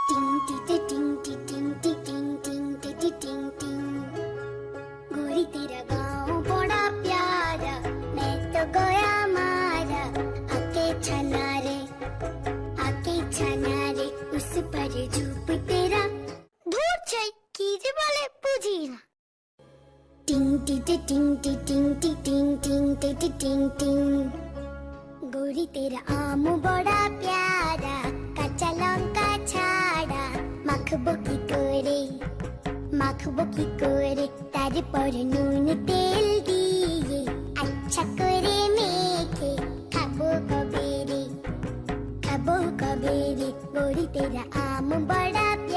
टिंग टी टिंग टी टिंग टी टिंग टिंग टी टिंग टिंग। गोरी तेरा गाँव बड़ा प्यारा, मैं तो गया मारा। आके छना रे उस पर झूप तेरा। धूर छई की जे बोले बुझी ना। टिंग टी टिंग टी टिंग टी टिंग टिंग टी टिंग टिंग। गोरी तेरा आम बड़ा प्यारा, কাঁচা লঙ্কা ছাড়া। মাখবো কি করে তারপর নুন তেল দিয়ে আচ্ছা করে মেখে খাবো কবে রে। গোরি তেরা আম বড়া প্যারা।